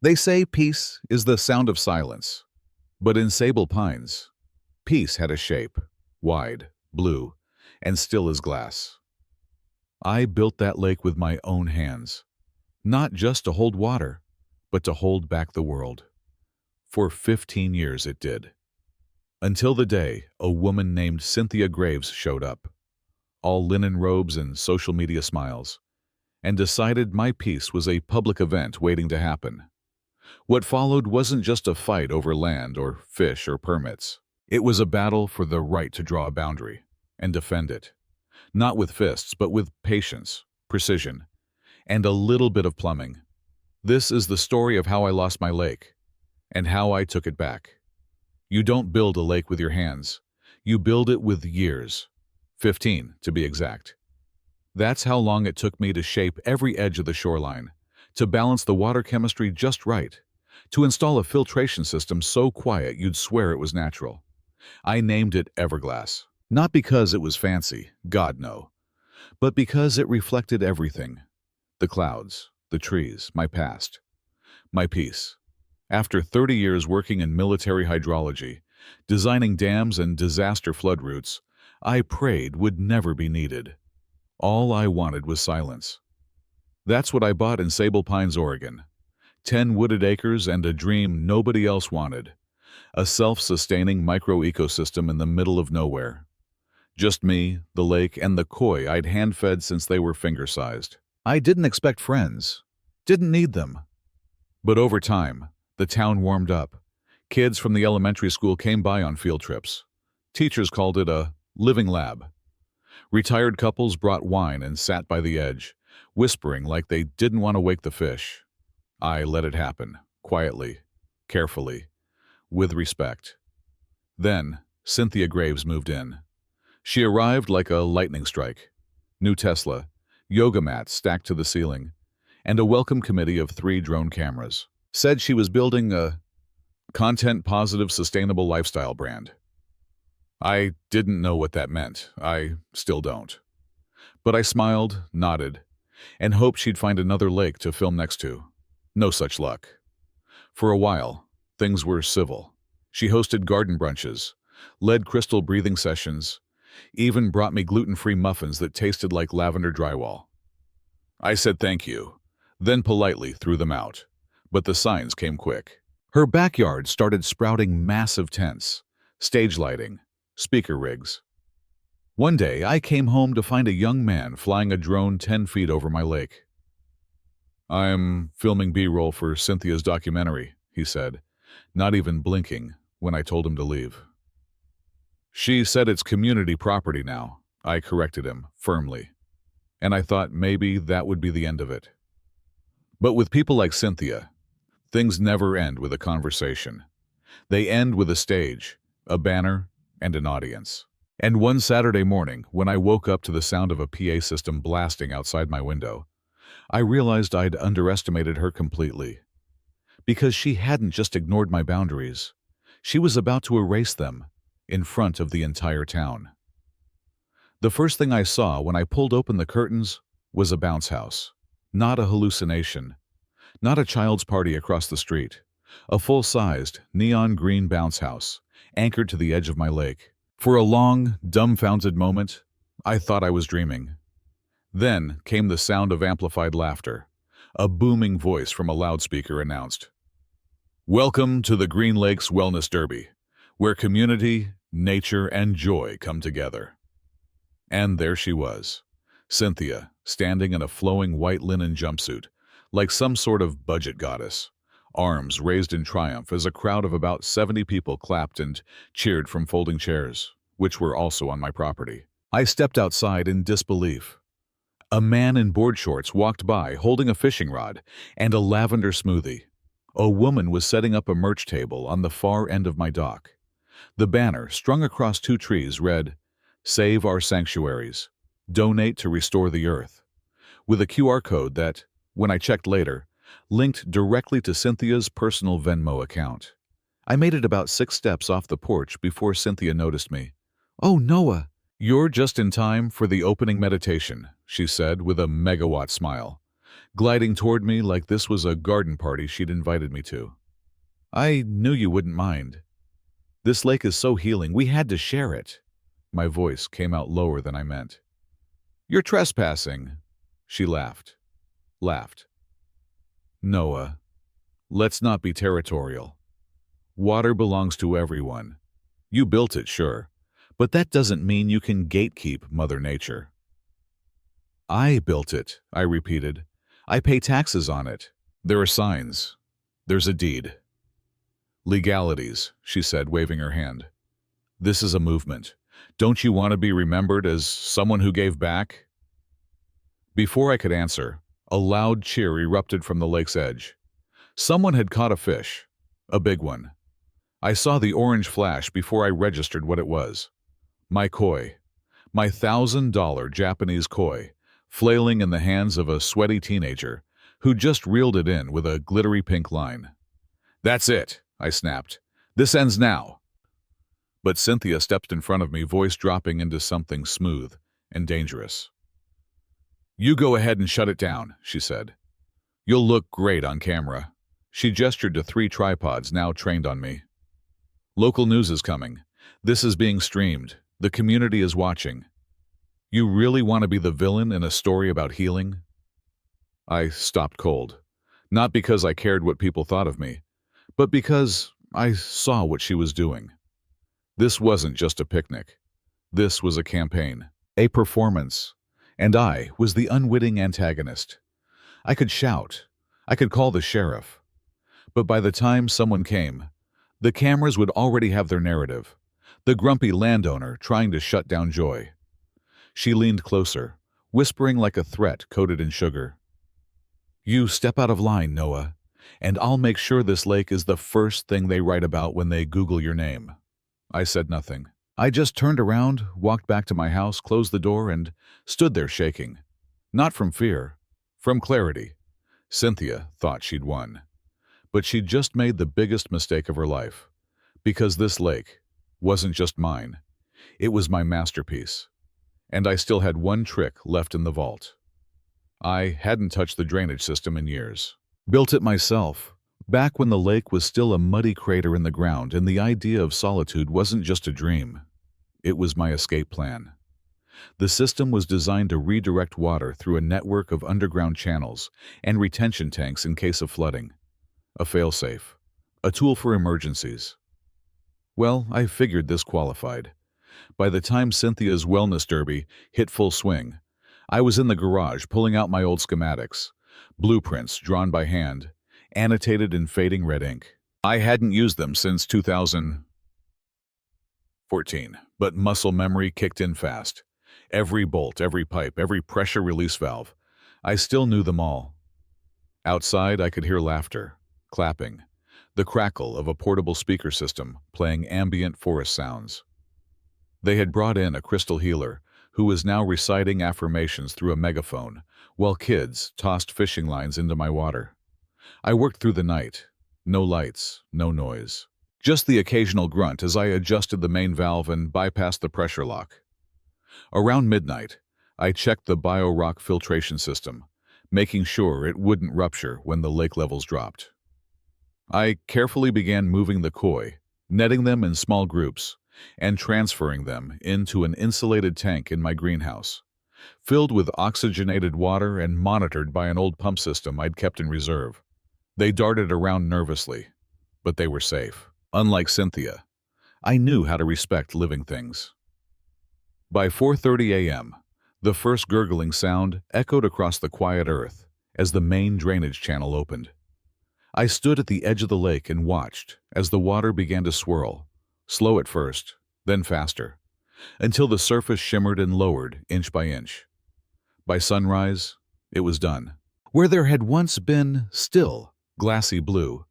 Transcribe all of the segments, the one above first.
They say peace is the sound of silence, but in Sable Pines, peace had a shape, wide, blue, and still as glass. I built that lake with my own hands, not just to hold water, but to hold back the world. For 15 years it did. Until the day a woman named Cynthia Graves showed up, all linen robes and social media smiles, and decided my piece was a public event waiting to happen. What followed wasn't just a fight over land or fish or permits. It was a battle for the right to draw a boundary and defend it, not with fists, but with patience, precision, and a little bit of plumbing. This is the story of how I lost my lake and how I took it back. You don't build a lake with your hands. You build it with years. 15, to be exact. That's how long it took me to shape every edge of the shoreline, to balance the water chemistry just right, to install a filtration system so quiet you'd swear it was natural. I named it Everglass, not because it was fancy, God no, but because it reflected everything. The clouds, the trees, my past, my peace. After 30 years working in military hydrology, designing dams and disaster flood routes, I prayed would never be needed. All I wanted was silence. That's what I bought in Sable Pines, Oregon. 10 wooded acres and a dream nobody else wanted. A self-sustaining micro-ecosystem in the middle of nowhere. Just me, the lake, and the koi I'd hand-fed since they were finger-sized. I didn't expect friends. Didn't need them. But over time, the town warmed up. Kids from the elementary school came by on field trips. Teachers called it a living lab. Retired couples brought wine and sat by the edge, whispering like they didn't want to wake the fish. I let it happen, quietly, carefully, with respect. Then, Cynthia Graves moved in. She arrived like a lightning strike. New Tesla, yoga mats stacked to the ceiling, and a welcome committee of 3 drone cameras. Said she was building a content-positive, sustainable lifestyle brand. I didn't know what that meant. I still don't. But I smiled, nodded, and hoped she'd find another lake to film next to. No such luck. For a while, things were civil. She hosted garden brunches, led crystal breathing sessions, even brought me gluten-free muffins that tasted like lavender drywall. I said thank you, then politely threw them out. But the signs came quick. Her backyard started sprouting massive tents, stage lighting, speaker rigs. One day, I came home to find a young man flying a drone 10 feet over my lake. "I'm filming B-roll for Cynthia's documentary," he said, not even blinking when I told him to leave. "She said it's community property now," I corrected him firmly, and I thought maybe that would be the end of it. But with people like Cynthia, things never end with a conversation. They end with a stage, a banner, and an audience. And one Saturday morning, when I woke up to the sound of a PA system blasting outside my window, I realized I'd underestimated her completely. Because she hadn't just ignored my boundaries. She was about to erase them in front of the entire town. The first thing I saw when I pulled open the curtains was a bounce house. Not a hallucination. Not a child's party across the street. A full-sized, neon green bounce house, anchored to the edge of my lake. For a long, dumbfounded moment, I thought I was dreaming. Then came the sound of amplified laughter. A booming voice from a loudspeaker announced, "Welcome to the Green Lakes Wellness Derby, where community, nature, and joy come together." And there she was, Cynthia, standing in a flowing white linen jumpsuit, like some sort of budget goddess, arms raised in triumph as a crowd of about 70 people clapped and cheered from folding chairs, which were also on my property. I stepped outside in disbelief. A man in board shorts walked by holding a fishing rod and a lavender smoothie. A woman was setting up a merch table on the far end of my dock. The banner, strung across 2 trees, read, "Save our sanctuaries. Donate to restore the earth," with a QR code that, when I checked later, linked directly to Cynthia's personal Venmo account. I made it about 6 steps off the porch before Cynthia noticed me. "Oh, Noah, you're just in time for the opening meditation," she said with a megawatt smile. gliding toward me like this was a garden party she'd invited me to. I knew you wouldn't mind. This lake is so healing, we had to share it. My voice came out lower than I meant. You're trespassing. She laughed. Laughed. Noah, let's not be territorial. Water belongs to everyone. You built it, sure, but that doesn't mean you can gatekeep Mother Nature. I built it, I repeated. I pay taxes on it. There are signs. There's a deed. Legalities, she said, waving her hand. This is a movement. Don't you want to be remembered as someone who gave back? Before I could answer, a loud cheer erupted from the lake's edge. Someone had caught a fish, a big one. I saw the orange flash before I registered what it was. My koi, my $1,000 Japanese koi, flailing in the hands of a sweaty teenager who just reeled it in with a glittery pink line. That's it, I snapped. This ends now. But Cynthia stepped in front of me, voice dropping into something smooth and dangerous. You go ahead and shut it down, she said. You'll look great on camera. She gestured to 3 tripods now trained on me. Local news is coming. This is being streamed. The community is watching. You really want to be the villain in a story about healing? I stopped cold. Not because I cared what people thought of me, but because I saw what she was doing. This wasn't just a picnic. This was a campaign, a performance, and I was the unwitting antagonist. I could shout. I could call the sheriff. But by the time someone came, the cameras would already have their narrative. The grumpy landowner trying to shut down joy. She leaned closer, whispering like a threat coated in sugar. You step out of line, Noah, and I'll make sure this lake is the first thing they write about when they Google your name. I said nothing. I just turned around, walked back to my house, closed the door, and stood there shaking. Not from fear, from clarity. Cynthia thought she'd won. But she'd just made the biggest mistake of her life. Because this lake wasn't just mine. It was my masterpiece. And I still had one trick left in the vault. I hadn't touched the drainage system in years. Built it myself, back when the lake was still a muddy crater in the ground and the idea of solitude wasn't just a dream. It was my escape plan. The system was designed to redirect water through a network of underground channels and retention tanks in case of flooding. A failsafe. A tool for emergencies. Well, I figured this qualified. By the time Cynthia's wellness derby hit full swing, I was in the garage pulling out my old schematics, blueprints drawn by hand, annotated in fading red ink. I hadn't used them since 2014, but muscle memory kicked in fast. Every bolt, every pipe, every pressure release valve. I still knew them all. Outside, I could hear laughter, clapping, the crackle of a portable speaker system playing ambient forest sounds. They had brought in a crystal healer who was now reciting affirmations through a megaphone, while kids tossed fishing lines into my water. I worked through the night. No lights, no noise. Just the occasional grunt as I adjusted the main valve and bypassed the pressure lock. Around midnight, I checked the bio-rock filtration system, making sure it wouldn't rupture when the lake levels dropped. I carefully began moving the koi, netting them in small groups, and transferring them into an insulated tank in my greenhouse, filled with oxygenated water and monitored by an old pump system I'd kept in reserve. They darted around nervously, but they were safe. Unlike Cynthia, I knew how to respect living things. By 4:30 a.m., the first gurgling sound echoed across the quiet earth as the main drainage channel opened. I stood at the edge of the lake and watched as the water began to swirl, slow at first, then faster, until the surface shimmered and lowered inch by inch. By sunrise, it was done. Where there had once been still, glassy blue,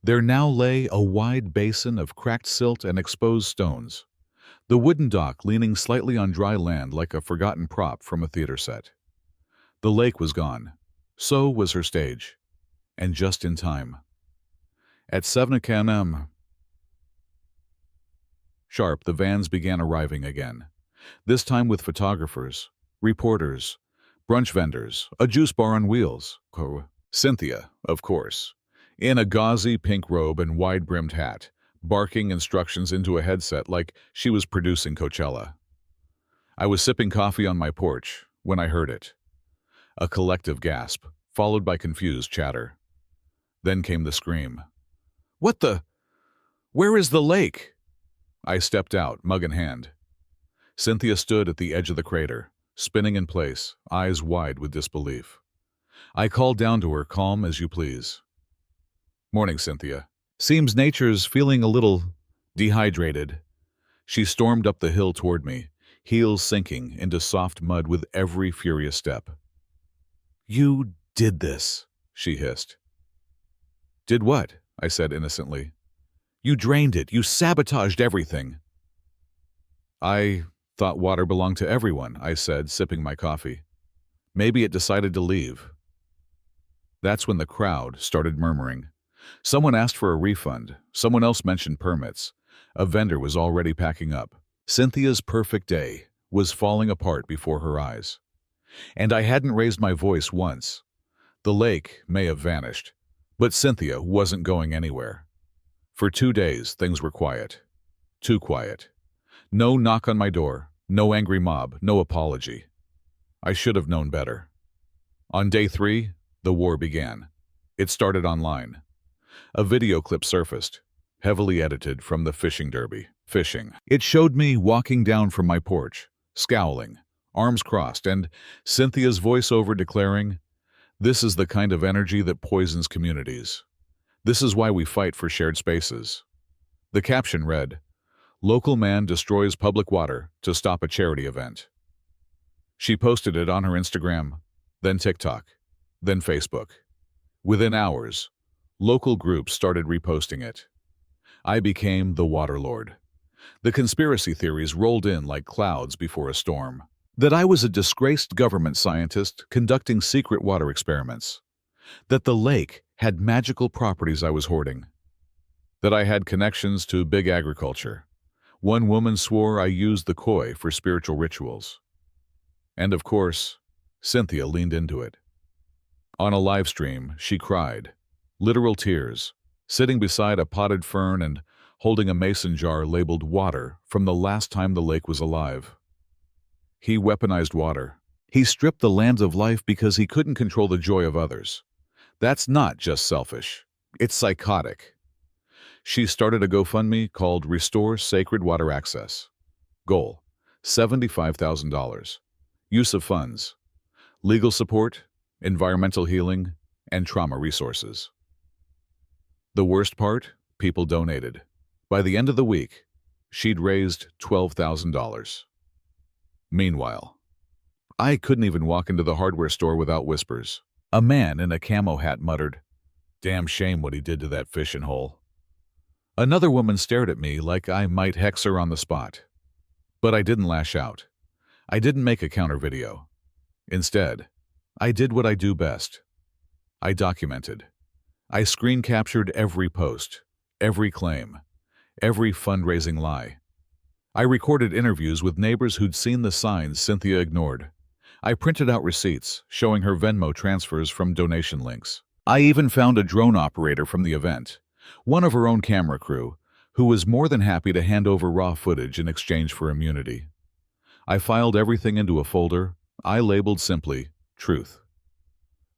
there now lay a wide basin of cracked silt and exposed stones, the wooden dock leaning slightly on dry land like a forgotten prop from a theater set. The lake was gone. So was her stage. And just in time. At 7 a.m. sharp, the vans began arriving again, this time with photographers, reporters, brunch vendors, a juice bar on wheels. Cynthia, of course, in a gauzy pink robe and wide-brimmed hat, barking instructions into a headset like she was producing Coachella. I was sipping coffee on my porch when I heard it. A collective gasp, followed by confused chatter. Then came the scream. "What the? Where is the lake?" I stepped out, mug in hand. Cynthia stood at the edge of the crater, spinning in place, eyes wide with disbelief. I called down to her, calm as you please. "Morning, Cynthia. Seems nature's feeling a little dehydrated." She stormed up the hill toward me, heels sinking into soft mud with every furious step. "You did this," she hissed. "Did what?" I said innocently. "You drained it. You sabotaged everything." "I thought water belonged to everyone," I said, sipping my coffee. "Maybe it decided to leave." That's when the crowd started murmuring. Someone asked for a refund. Someone else mentioned permits. A vendor was already packing up. Cynthia's perfect day was falling apart before her eyes. And I hadn't raised my voice once. The lake may have vanished, but Cynthia wasn't going anywhere. For 2 days, things were quiet. Too quiet. No knock on my door, no angry mob, no apology. I should have known better. On day 3, the war began. It started online. A video clip surfaced, heavily edited from the fishing derby. Fishing. It showed me walking down from my porch, scowling, arms crossed, and Cynthia's voiceover declaring, "This is the kind of energy that poisons communities. This is why we fight for shared spaces." The caption read, "Local man destroys public water to stop a charity event." She posted it on her Instagram, then TikTok, then Facebook. Within hours, local groups started reposting it. I became the water lord. The conspiracy theories rolled in like clouds before a storm. That I was a disgraced government scientist conducting secret water experiments. That the lake had magical properties I was hoarding. That I had connections to big agriculture. One woman swore I used the koi for spiritual rituals. And of course, Cynthia leaned into it. On a live stream, she cried, literal tears, sitting beside a potted fern and holding a mason jar labeled water from the last time the lake was alive. He weaponized water. He stripped the land of life because he couldn't control the joy of others. That's not just selfish. It's psychotic. She started a GoFundMe called Restore Sacred Water Access. Goal, $75,000. Use of funds, legal support, environmental healing, and trauma resources. The worst part? People donated. By the end of the week, she'd raised $12,000. Meanwhile, I couldn't even walk into the hardware store without whispers. A man in a camo hat muttered, "Damn shame what he did to that fishing hole." Another woman stared at me like I might hex her on the spot. But I didn't lash out. I didn't make a counter video. Instead, I did what I do best. I documented. I screen captured every post, every claim, every fundraising lie. I recorded interviews with neighbors who'd seen the signs Cynthia ignored. I printed out receipts showing her Venmo transfers from donation links. I even found a drone operator from the event, one of her own camera crew, who was more than happy to hand over raw footage in exchange for immunity. I filed everything into a folder I labeled simply Truth.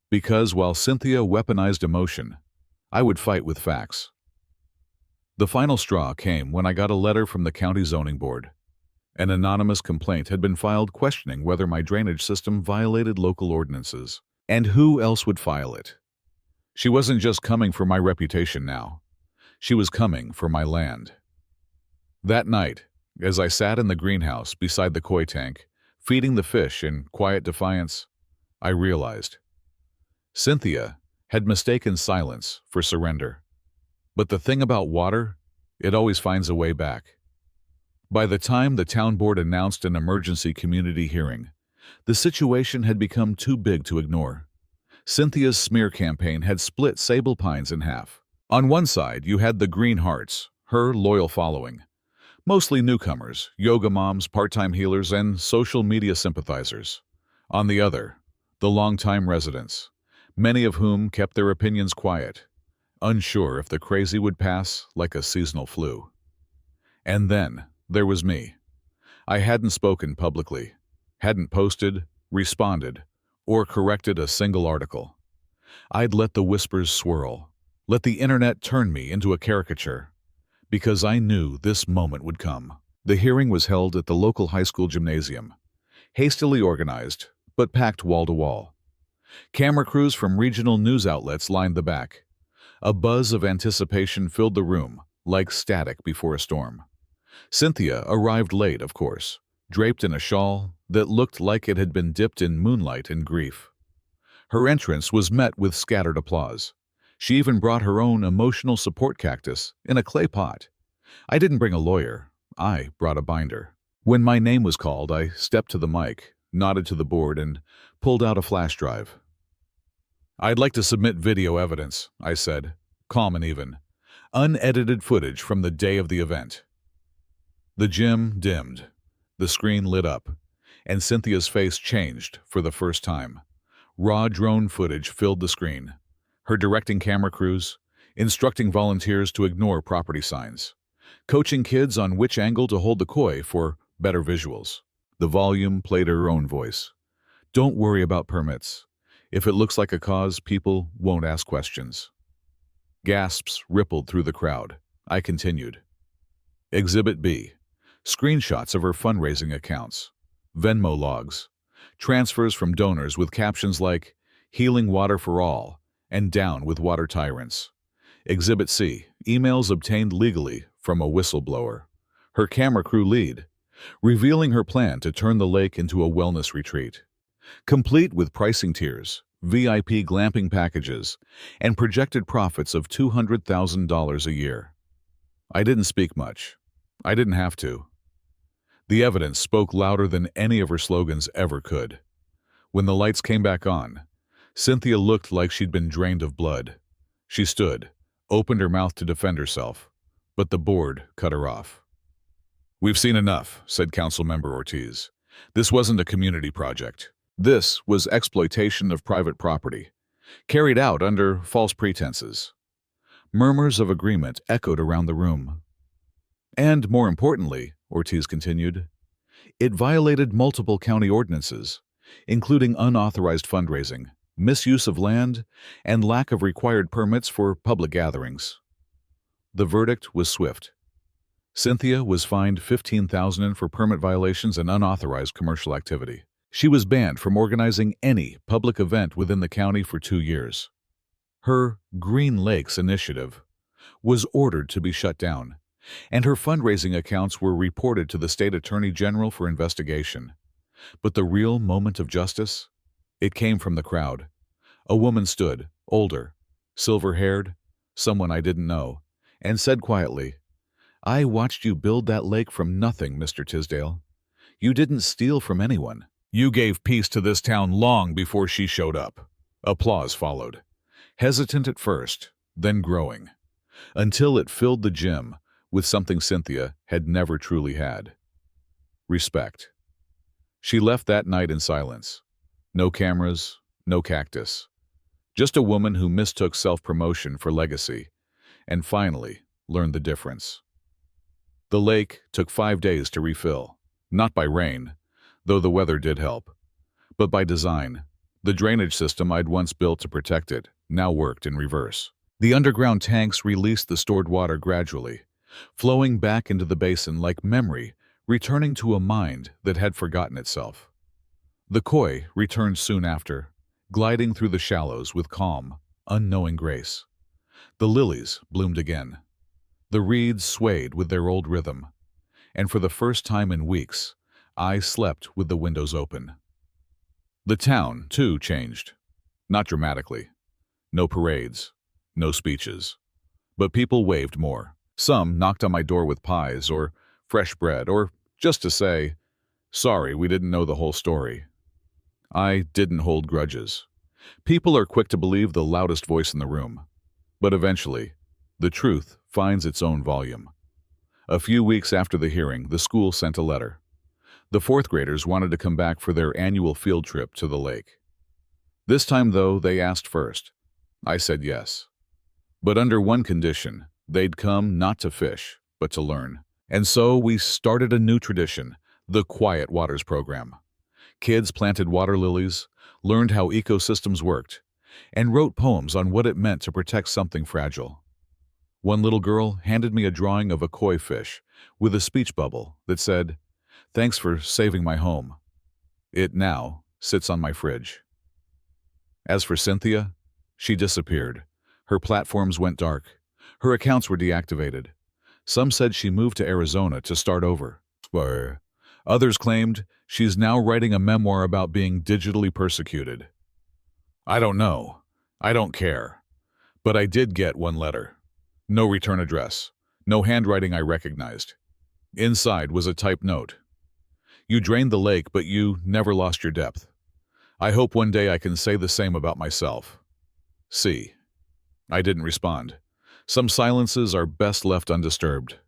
Because while Cynthia weaponized emotion, I would fight with facts. The final straw came when I got a letter from the county zoning board. An anonymous complaint had been filed questioning whether my drainage system violated local ordinances. And who else would file it? She wasn't just coming for my reputation now. She was coming for my land. That night, as I sat in the greenhouse beside the koi tank, feeding the fish in quiet defiance, I realized Cynthia had mistaken silence for surrender. But the thing about water, it always finds a way back. By the time the town board announced an emergency community hearing, the situation had become too big to ignore. Cynthia's smear campaign had split Sable Pines in half. On one side, you had the Green Hearts, her loyal following. Mostly newcomers, yoga moms, part-time healers, and social media sympathizers. On the other, The longtime residents, many of whom kept their opinions quiet, unsure if the crazy would pass like a seasonal flu. And then there was me. I hadn't spoken publicly, hadn't posted, responded, or corrected a single article. I'd let the whispers swirl, let the internet turn me into a caricature, because I knew this moment would come. The hearing was held at the local high school gymnasium, hastily organized, but packed wall to wall. Camera crews from regional news outlets lined the back. A buzz of anticipation filled the room, like static before a storm. Cynthia arrived late, of course, draped in a shawl that looked like it had been dipped in moonlight and grief. Her entrance was met with scattered applause. She even brought her own emotional support cactus in a clay pot. I didn't bring a lawyer. I brought a binder. When my name was called, I stepped to the mic, nodded to the board, and pulled out a flash drive. "I'd like to submit video evidence," I said, calm and even. "Unedited footage from the day of the event." The gym dimmed. The screen lit up, and Cynthia's face changed for the first time. Raw drone footage filled the screen, her directing camera crews, instructing volunteers to ignore property signs, coaching kids on which angle to hold the koi for better visuals. The volume played her own voice. "Don't worry about permits. If it looks like a cause, people won't ask questions." Gasps rippled through the crowd. I continued. Exhibit B. Screenshots of her fundraising accounts, Venmo logs, transfers from donors with captions like "Healing Water for All" and "Down with Water Tyrants." Exhibit C. Emails obtained legally from a whistleblower, her camera crew lead, revealing her plan to turn the lake into a wellness retreat, complete with pricing tiers, VIP glamping packages, and projected profits of $200,000 a year. I didn't speak much. I didn't have to. The evidence spoke louder than any of her slogans ever could. When the lights came back on, Cynthia looked like she'd been drained of blood. She stood, opened her mouth to defend herself, but the board cut her off. "We've seen enough," said Councilmember Ortiz. "This wasn't a community project. This was exploitation of private property, carried out under false pretenses." Murmurs of agreement echoed around the room. "And more importantly," Ortiz continued, "it violated multiple county ordinances, including unauthorized fundraising, misuse of land, and lack of required permits for public gatherings." The verdict was swift. Cynthia was fined $15,000 for permit violations and unauthorized commercial activity. She was banned from organizing any public event within the county for 2 years. Her Green Lakes initiative was ordered to be shut down, and her fundraising accounts were reported to the state attorney general for investigation. But the real moment of justice? It came from the crowd. A woman stood, older, silver-haired, someone I didn't know, and said quietly, "I watched you build that lake from nothing, Mr. Tisdale. You didn't steal from anyone. You gave peace to this town long before she showed up." Applause followed, hesitant at first, then growing, until it filled the gym with something Cynthia had never truly had: respect. She left that night in silence. No cameras, no cactus. Just a woman who mistook self-promotion for legacy, and finally learned the difference. The lake took 5 days to refill, not by rain, though the weather did help, but by design. The drainage system I'd once built to protect it now worked in reverse. The underground tanks released the stored water gradually, flowing back into the basin like memory, returning to a mind that had forgotten itself. The koi returned soon after, gliding through the shallows with calm, unknowing grace. The lilies bloomed again. The reeds swayed with their old rhythm, and for the first time in weeks, I slept with the windows open. The town, too, changed. Not dramatically. No parades, no speeches. But people waved more. Some knocked on my door with pies or fresh bread, or just to say, "Sorry, we didn't know the whole story." I didn't hold grudges. People are quick to believe the loudest voice in the room. But eventually, the truth finds its own volume. A few weeks after the hearing, the school sent a letter. The fourth graders wanted to come back for their annual field trip to the lake. This time, though, they asked first. I said yes. But under one condition: they'd come not to fish, but to learn. And so we started a new tradition, the Quiet Waters program. Kids planted water lilies, learned how ecosystems worked, and wrote poems on what it meant to protect something fragile. One little girl handed me a drawing of a koi fish with a speech bubble that said, "Thanks for saving my home." It now sits on my fridge. As for Cynthia, she disappeared. Her platforms went dark. Her accounts were deactivated. Some said she moved to Arizona to start over. Others claimed she's now writing a memoir about being digitally persecuted. I don't know. I don't care. But I did get one letter. No return address. No handwriting I recognized. Inside was a typed note. "You drained the lake, but you never lost your depth. I hope one day I can say the same about myself. See." I didn't respond. Some silences are best left undisturbed.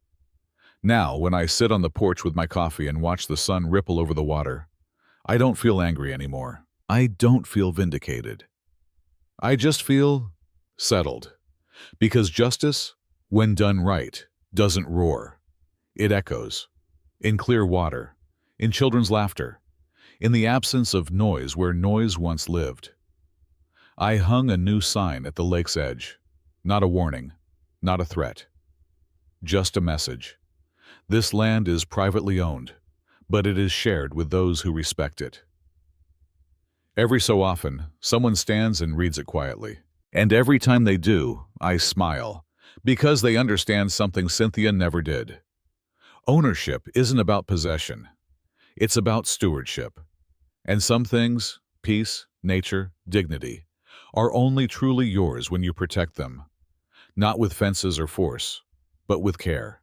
Now, when I sit on the porch with my coffee and watch the sun ripple over the water, I don't feel angry anymore. I don't feel vindicated. I just feel settled. Because justice, when done right, doesn't roar. It echoes. In clear water. In children's laughter. In the absence of noise where noise once lived. I hung a new sign at the lake's edge. Not a warning. Not a threat. Just a message. This land is privately owned, but it is shared with those who respect it. Every so often, someone stands and reads it quietly. And every time they do, I smile, because they understand something Cynthia never did. Ownership isn't about possession. It's about stewardship. And some things, peace, nature, dignity, are only truly yours when you protect them. Not with fences or force, but with care.